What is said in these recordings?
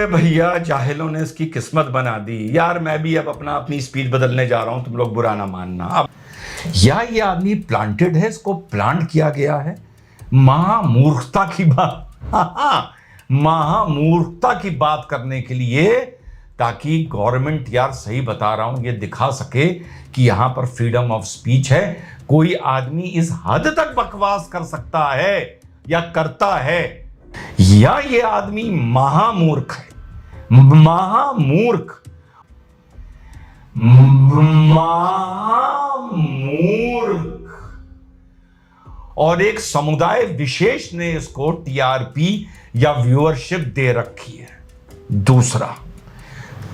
भैया जाहिलों ने इसकी किस्मत बना दी यार। मैं भी अब अपनी स्पीड बदलने जा रहा हूं, तुम लोग बुरा ना मानना। अब या ये आदमी प्लांटेड है, इसको प्लांट किया गया है। महामूर्खता की बात महामूर्खता की बात करने के लिए, ताकि गवर्नमेंट यार सही बता रहा हूं ये दिखा सके कि यहां पर फ्रीडम ऑफ स्पीच है। कोई आदमी इस हद तक बकवास कर सकता है या करता है, या ये आदमी महामूर्ख है। महामूर्ख और एक समुदाय विशेष ने इसको टीआरपी या व्यूअरशिप दे रखी है।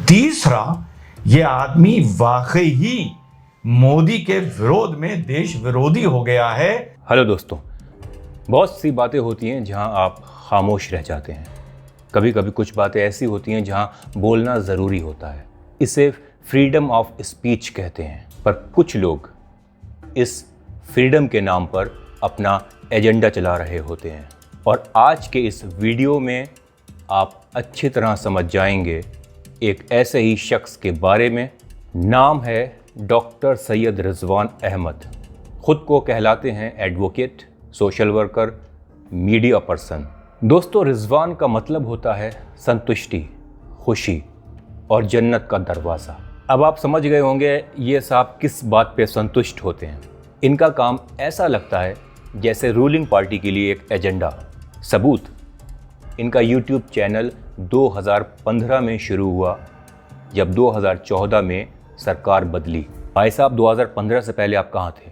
तीसरा ये आदमी वाकई ही मोदी के विरोध में देश विरोधी हो गया है। हेलो दोस्तों, बहुत सी बातें होती हैं जहां आप खामोश रह जाते हैं। कभी कभी कुछ बातें ऐसी होती हैं जहां बोलना ज़रूरी होता है। इसे फ्रीडम ऑफ स्पीच कहते हैं। पर कुछ लोग इस फ्रीडम के नाम पर अपना एजेंडा चला रहे होते हैं। और आज के इस वीडियो में आप अच्छी तरह समझ जाएंगे एक ऐसे ही शख्स के बारे में। नाम है डॉक्टर सैयद रिजवान अहमद। ख़ुद को कहलाते हैं advocate, social worker, media person. दोस्तों, रिजवान का मतलब होता है संतुष्टि, खुशी और जन्नत का दरवाज़ा। अब आप समझ गए होंगे ये साहब किस बात पे संतुष्ट होते हैं। इनका काम ऐसा लगता है जैसे रूलिंग पार्टी के लिए एक एजेंडा। सबूत, इनका यूट्यूब चैनल 2015 में शुरू हुआ, जब 2014 में सरकार बदली। भाई साहब, 2015 से पहले आप कहाँ थे?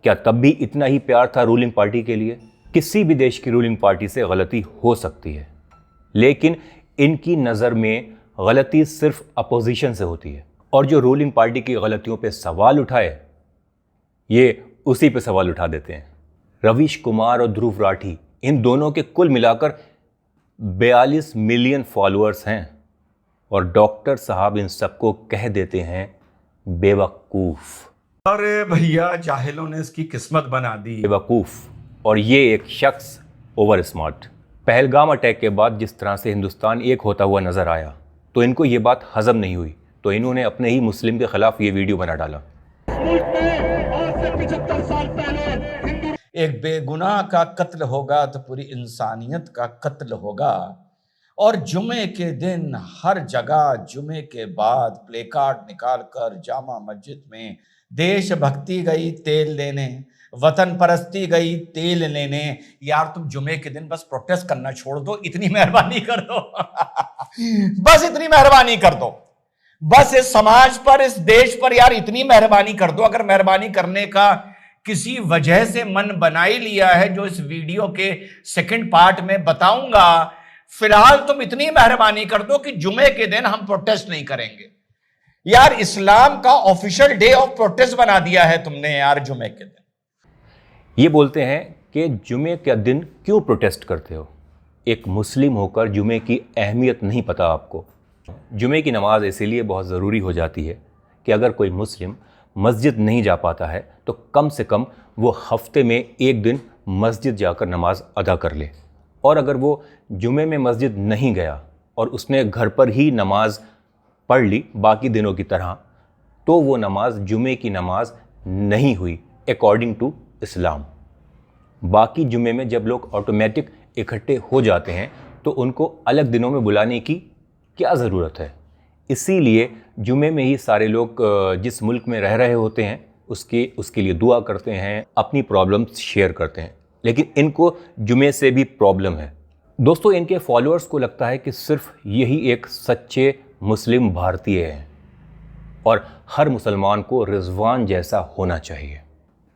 क्या तब भी इतना ही प्यार था रूलिंग पार्टी के लिए? किसी भी देश की रूलिंग पार्टी से गलती हो सकती है, लेकिन इनकी नज़र में गलती सिर्फ अपोजिशन से होती है। और जो रूलिंग पार्टी की गलतियों पे सवाल उठाए, ये उसी पे सवाल उठा देते हैं। रवीश कुमार और ध्रुव राठी, इन दोनों के कुल मिलाकर 42 मिलियन फॉलोअर्स हैं। और डॉक्टर साहब इन सबको कह देते हैं बेवकूफ़। अरे भैया जाहिलों ने इसकी किस्मत बना दी। बेवकूफ़। और ये एक शख्स ओवर स्मार्ट। पहलगाम अटैक के बाद जिस तरह से हिंदुस्तान एक होता हुआ नज़र आया, तो इनको ये बात हजम नहीं हुई, तो इन्होंने अपने ही मुस्लिम के खिलाफ ये वीडियो बना डाला। एक बेगुनाह का कत्ल होगा तो पूरी इंसानियत का कत्ल होगा। और जुमे के दिन हर जगह जुमे के बाद प्लेकार्ड निकालकर जामा मस्जिद में देशभक्ति गई तेल लेने, वतन परस्ती गई तेल लेने। यार तुम जुमे के दिन बस प्रोटेस्ट करना छोड़ दो, इतनी मेहरबानी कर दो बस इतनी मेहरबानी कर दो। बस इस समाज पर, इस देश पर यार इतनी मेहरबानी कर दो। अगर मेहरबानी करने का किसी वजह से मन बना ही लिया है, जो इस वीडियो के सेकंड पार्ट में बताऊंगा, फिलहाल तुम इतनी मेहरबानी कर दो कि जुमे के दिन हम प्रोटेस्ट नहीं करेंगे। यार इस्लाम का ऑफिशियल डे ऑफ प्रोटेस्ट बना दिया है तुमने यार जुमे के दिन। ये बोलते हैं कि जुमे के दिन क्यों प्रोटेस्ट करते हो? एक मुस्लिम होकर जुमे की अहमियत नहीं पता आपको। जुमे की नमाज इसीलिए बहुत ज़रूरी हो जाती है कि अगर कोई मुस्लिम मस्जिद नहीं जा पाता है तो कम से कम वो हफ्ते में एक दिन मस्जिद जाकर नमाज अदा कर ले। और अगर वो जुमे में मस्जिद नहीं गया और उसने घर पर ही नमाज पढ़ ली बाकी दिनों की तरह, तो वो नमाज जुमे की नमाज नहीं हुई अकॉर्डिंग टू इस्लाम। बाकी जुमे में जब लोग ऑटोमेटिक इकट्ठे हो जाते हैं तो उनको अलग दिनों में बुलाने की क्या ज़रूरत है? इसीलिए जुमे में ही सारे लोग जिस मुल्क में रह रहे होते हैं उसके लिए दुआ करते हैं, अपनी प्रॉब्लम्स शेयर करते हैं। लेकिन इनको जुमे से भी प्रॉब्लम है। दोस्तों, इनके फॉलोअर्स को लगता है कि सिर्फ यही एक सच्चे मुस्लिम भारतीय हैं और हर मुसलमान को रिजवान जैसा होना चाहिए।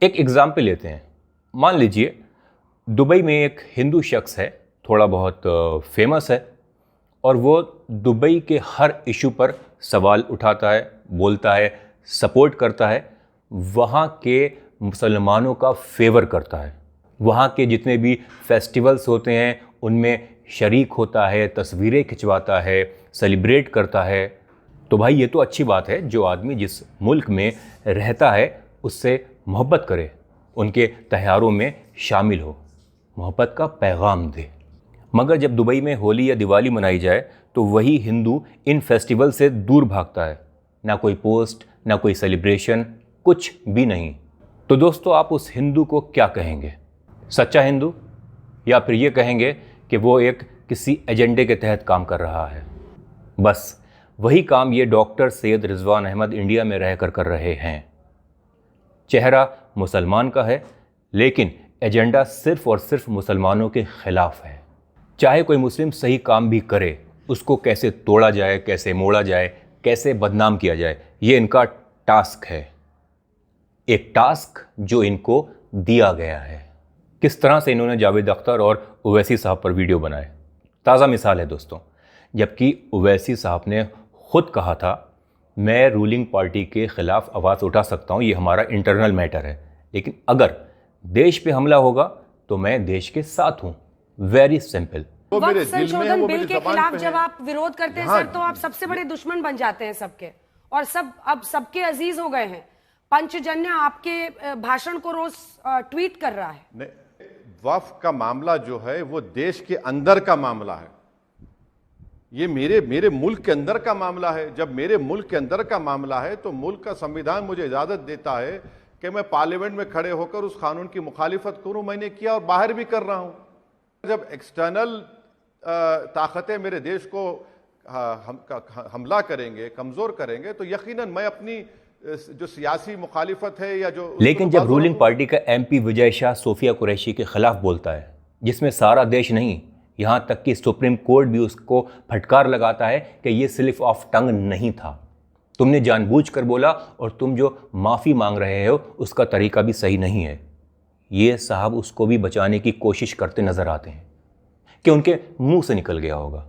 एक एग्ज़ाम्पल लेते हैं। मान लीजिए दुबई में एक हिंदू शख्स है, थोड़ा बहुत फेमस है, और वो दुबई के हर इशू पर सवाल उठाता है, बोलता है, सपोर्ट करता है, वहाँ के मुसलमानों का फेवर करता है। वहाँ के जितने भी फेस्टिवल्स होते हैं उनमें शरीक होता है, तस्वीरें खिंचवाता है, सेलिब्रेट करता है। तो भाई ये तो अच्छी बात है, जो आदमी जिस मुल्क में रहता है उससे मोहब्बत करे, उनके त्योहारों में शामिल हो, मोहब्बत का पैगाम दे। मगर जब दुबई में होली या दिवाली मनाई जाए तो वही हिंदू इन फेस्टिवल से दूर भागता है। ना कोई पोस्ट, ना कोई सेलिब्रेशन, कुछ भी नहीं। तो दोस्तों, आप उस हिंदू को क्या कहेंगे? सच्चा हिंदू, या फिर ये कहेंगे कि वो एक किसी एजेंडे के तहत काम कर रहा है? बस वही काम ये डॉक्टर सैयद रिजवान अहमद इंडिया में रहकर कर रहे हैं। चेहरा मुसलमान का है, लेकिन एजेंडा सिर्फ और सिर्फ मुसलमानों के खिलाफ है। चाहे कोई मुस्लिम सही काम भी करे, उसको कैसे तोड़ा जाए, कैसे मोड़ा जाए, कैसे बदनाम किया जाए, ये इनका टास्क है। एक टास्क जो इनको दिया गया है। किस तरह से इन्होंने जावेद अख्तर और ओवैसी साहब पर वीडियो बनाए, ताज़ा मिसाल है दोस्तों। जबकि ओवैसी साहब ने खुद कहा था, मैं रूलिंग पार्टी के ख़िलाफ़ आवाज़ उठा सकता हूँ, ये हमारा इंटरनल मैटर है, लेकिन अगर देश पे हमला होगा तो मैं देश के साथ हूँ। Very simple. वक्त संशोधन बिल के खिलाफ जब आप विरोध करते हैं सर, तो आप सबसे बड़े दुश्मन बन जाते हैं सबके, और सब अब सबके अजीज हो गए हैं। पंचजन्य आपके भाषण को रोज ट्वीट कर रहा है। वक्फ का मामला जो है वो देश के अंदर का मामला है। ये मेरे मुल्क के अंदर का मामला है। जब मेरे मुल्क के अंदर का मामला है तो मुल्क का संविधान मुझे इजाजत देता है कि मैं पार्लियामेंट में खड़े होकर उस कानून की मुखालिफत करूं। मैंने किया और बाहर भी कर रहा हूं। जब एक्सटर्नल ताकतें मेरे देश को हमला करेंगे, कमजोर करेंगे, तो यकीनन मैं अपनी जो सियासी मुखालिफत है या जो, लेकिन जब रूलिंग पार्टी का एमपी विजय शाह सोफिया कुरैशी के खिलाफ बोलता है, जिसमें सारा देश नहीं, यहाँ तक कि सुप्रीम कोर्ट भी उसको फटकार लगाता है कि ये स्लिप ऑफ टंग नहीं था, तुमने जानबूझकर बोला और तुम जो माफ़ी मांग रहे हो उसका तरीका भी सही नहीं है, ये साहब उसको भी बचाने की कोशिश करते नज़र आते हैं कि उनके मुंह से निकल गया होगा।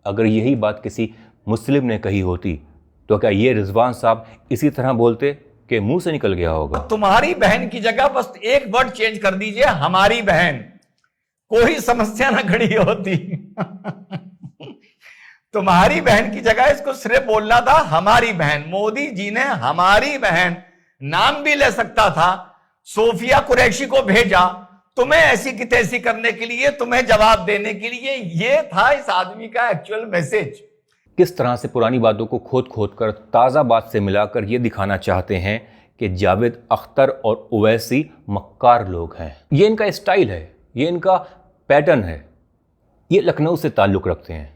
अगर यही बात किसी मुस्लिम ने कही होती तो क्या ये रिजवान साहब इसी तरह बोलते कि मुंह से निकल गया होगा? तुम्हारी बहन की जगह बस एक वर्ड चेंज कर दीजिए, हमारी बहन, कोई समस्या ना खड़ी होती। तुम्हारी बहन की जगह इसको सिर्फ बोलना था हमारी बहन। मोदी जी ने हमारी बहन नाम भी ले सकता था, सोफिया कुरैशी को भेजा तुम्हें ऐसी की तैसी करने के लिए, तुम्हें जवाब देने के लिए। ये था इस आदमी का एक्चुअल मैसेज। किस तरह से पुरानी बातों को खोद खोद कर ताज़ा बात से मिलाकर ये दिखाना चाहते हैं कि जावेद अख्तर और ओवैसी मक्कार लोग हैं। ये इनका स्टाइल है, ये इनका पैटर्न है। ये लखनऊ से ताल्लुक़ रखते हैं,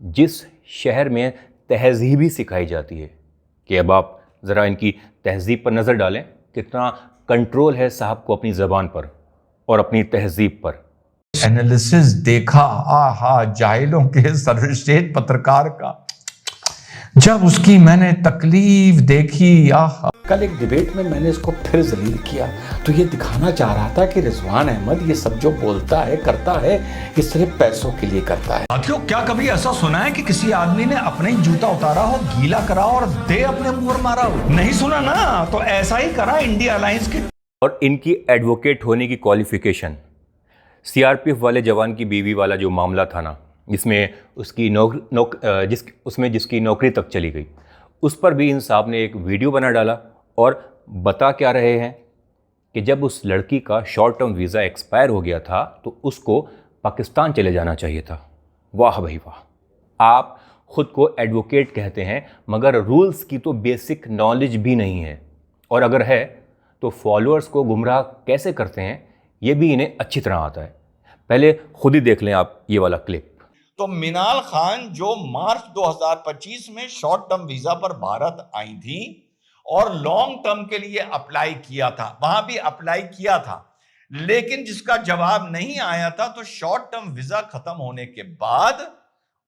जिस शहर में तहज़ीब ही सिखाई जाती है। कि अब आप ज़रा इनकी तहज़ीब पर नज़र डालें, कितना कंट्रोल है साहब को अपनी ज़बान पर और अपनी तहज़ीब पर। एनालिसिस देखा, आहा, जाहिलों के सर्वश्रेष्ठ पत्रकार का, जब उसकी मैंने तकलीफ देखी, आहा। कल एक डिबेट में मैंने इसको फिर जलील किया, तो ये दिखाना चाह रहा था कि रिजवान अहमद ये सब जो बोलता है, करता है, ये सिर्फ पैसों के लिए करता है। साथियों, क्या कभी ऐसा सुना है कि किसी आदमी ने अपना ही जूता उतारा हो, गीला करा और दे अपने मुंह पर मारा हो? नहीं सुना ना? तो ऐसा ही करा इंडिया अलायंस के। और इनकी एडवोकेट होने की क्वालिफिकेशन, सीआरपीएफ वाले जवान की बीवी वाला जो मामला था ना, जिसमें उसकी जिसकी नौकरी तक चली गई, उस पर भी इन साहब ने एक वीडियो बना डाला और बता क्या रहे हैं कि जब उस लड़की का शॉर्ट टर्म वीज़ा एक्सपायर हो गया था तो उसको पाकिस्तान चले जाना चाहिए था। वाह भाई वाह, आप ख़ुद को एडवोकेट कहते हैं मगर रूल्स की तो बेसिक नॉलेज भी नहीं है, और अगर है तो फॉलोअर्स को गुमराह कैसे करते हैं ये भी इन्हें अच्छी तरह आता है। पहले खुद ही देख लें आप ये वाला क्लिप। तो मिनाल खान जो मार्च 2025 में शॉर्ट टर्म वीजा पर भारत आई थी और लॉन्ग टर्म के लिए अप्लाई किया था, वहां भी अप्लाई किया था, लेकिन जिसका जवाब नहीं आया था, तो शॉर्ट टर्म वीजा खत्म होने के बाद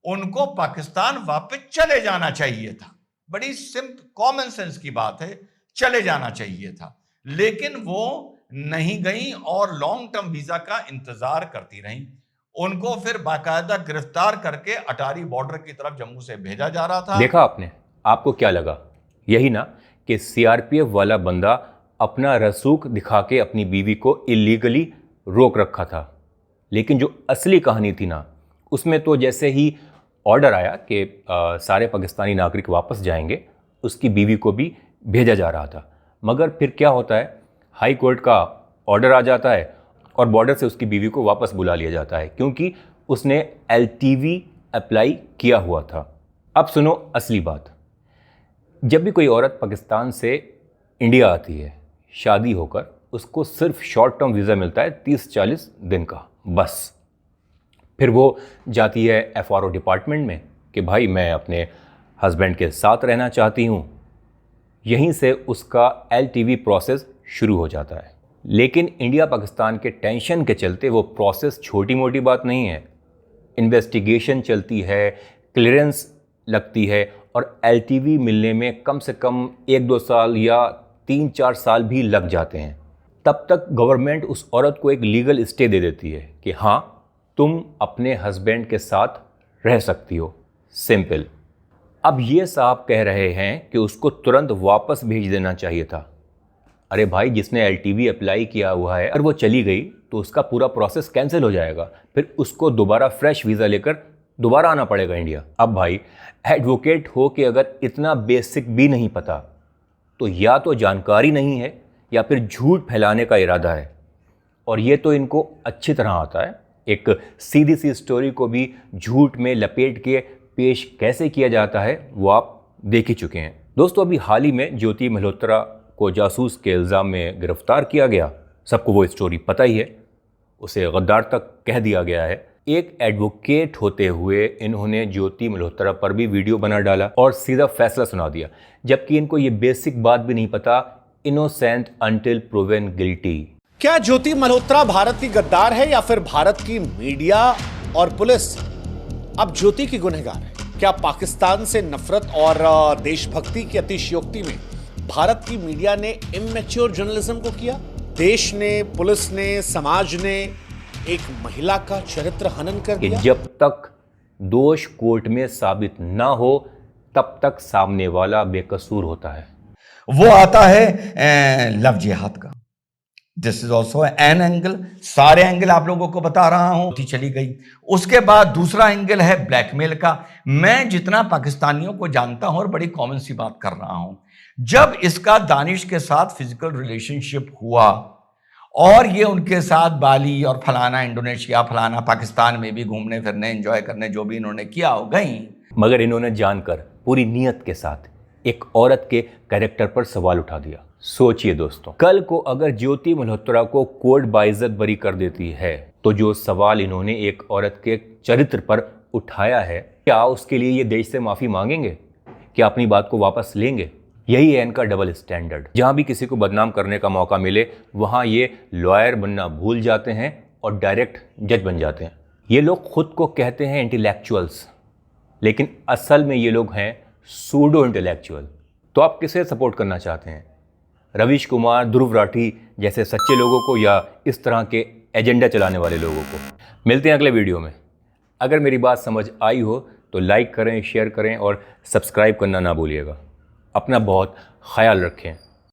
उनको पाकिस्तान वापस चले जाना चाहिए था। बड़ी सिंपल कॉमन सेंस की बात है, चले जाना चाहिए था, लेकिन वो नहीं गई और लॉन्ग टर्म वीजा का इंतजार करती रही। उनको फिर बाकायदा गिरफ्तार करके अटारी बॉर्डर की तरफ जम्मू से भेजा जा रहा था। देखा आपने, आपको क्या लगा? यही ना कि सीआरपीएफ वाला बंदा अपना रसूख दिखा के अपनी बीवी को इलीगली रोक रखा था, लेकिन जो असली कहानी थी ना, उसमें तो जैसे ही ऑर्डर आया कि सारे पाकिस्तानी नागरिक वापस जाएंगे, उसकी बीवी को भी भेजा जा रहा था। मगर फिर क्या होता है, हाई कोर्ट का ऑर्डर आ जाता है और बॉर्डर से उसकी बीवी को वापस बुला लिया जाता है, क्योंकि उसने एलटीवी अप्लाई किया हुआ था। अब सुनो असली बात। जब भी कोई औरत पाकिस्तान से इंडिया आती है शादी होकर, उसको सिर्फ शॉर्ट टर्म वीज़ा मिलता है 30-40 दिन का, बस। फिर वो जाती है FRO डिपार्टमेंट में कि भाई मैं अपने हस्बैंड के साथ रहना चाहती हूँ। यहीं से उसका LTV प्रोसेस शुरू हो जाता है। लेकिन इंडिया पाकिस्तान के टेंशन के चलते वो प्रोसेस छोटी मोटी बात नहीं है। इन्वेस्टिगेशन चलती है, क्लियरेंस लगती है और LTV मिलने में कम से कम 1-2 साल या 3-4 साल भी लग जाते हैं। तब तक गवर्नमेंट उस औरत को एक लीगल स्टे दे देती है कि हाँ, तुम अपने हस्बैंड के साथ रह सकती हो। सिंपल। अब ये साहब कह रहे हैं कि उसको तुरंत वापस भेज देना चाहिए था। अरे भाई, जिसने LTV अप्लाई किया हुआ है, अगर वो चली गई तो उसका पूरा प्रोसेस कैंसिल हो जाएगा। फिर उसको दोबारा फ्रेश वीज़ा लेकर दोबारा आना पड़ेगा इंडिया। अब भाई, एडवोकेट हो कि अगर इतना बेसिक भी नहीं पता तो या तो जानकारी नहीं है या फिर झूठ फैलाने का इरादा है। और ये तो इनको अच्छी तरह आता है। एक सीधी सी स्टोरी को भी झूठ में लपेट के पेश कैसे किया जाता है वो आप देख ही चुके हैं। दोस्तों, अभी हाल ही में ज्योति मल्होत्रा को जासूस के इल्ज़ाम में गिरफ्तार किया गया। सबको वो स्टोरी पता ही है। उसे गद्दार तक कह दिया गया है। एक एडवोकेट होते हुए इन्होंने ज्योति मल्होत्रा पर भी वीडियो बना डाला और सीधा फैसला सुना दिया, जबकि इनको ये बेसिक बात भी नहीं पता। Innocent until proven guilty. क्या ज्योति मल्होत्रा भारत की गद्दार है या फिर भारत की मीडिया और पुलिस अब ज्योति की गुनहगार है? क्या पाकिस्तान से नफरत और देशभक्ति की अतिशयोक्ति में भारत की मीडिया ने इमैच्योर जर्नलिज्म को किया? देश ने, पुलिस ने, समाज ने एक महिला का चरित्र हनन कर दिया। जब तक दोष कोर्ट में साबित ना हो तब तक सामने वाला बेकसूर होता है। वो आता है लव जिहाद का। This is also an angle. सारे एंगल आप लोगों को बता रहा हूं। चली गई। उसके बाद दूसरा एंगल है ब्लैकमेल का। मैं जितना पाकिस्तानियों को जानता हूं और बड़ी कॉमन सी बात कर रहा हूं, जब इसका दानिश के साथ फिजिकल रिलेशनशिप हुआ और ये उनके साथ बाली और फलाना इंडोनेशिया फलाना पाकिस्तान में भी घूमने फिरने एंजॉय करने जो भी इन्होंने किया हो गई, मगर इन्होंने जानकर पूरी नीयत के साथ एक औरत के कैरेक्टर पर सवाल उठा दिया। सोचिए दोस्तों, कल को अगर ज्योति मल्होत्रा को कोर्ट बाइज्जत बरी कर देती है तो जो सवाल इन्होंने एक औरत के चरित्र पर उठाया है, क्या उसके लिए ये देश से माफी मांगेंगे? क्या अपनी बात को वापस लेंगे? यही है इनका डबल स्टैंडर्ड। जहां भी किसी को बदनाम करने का मौका मिले वहां ये लॉयर बनना भूल जाते हैं और डायरेक्ट जज बन जाते हैं। ये लोग खुद को कहते हैं इंटेलेक्चुअल्स, लेकिन असल में ये लोग हैं सूडो इंटेलेक्चुअल। तो आप किसे सपोर्ट करना चाहते हैं? रवीश कुमार, ध्रुव राठी जैसे सच्चे लोगों को या इस तरह के एजेंडा चलाने वाले लोगों को? मिलते हैं अगले वीडियो में। अगर मेरी बात समझ आई हो तो लाइक करें, शेयर करें और सब्सक्राइब करना ना भूलिएगा। अपना बहुत ख्याल रखें।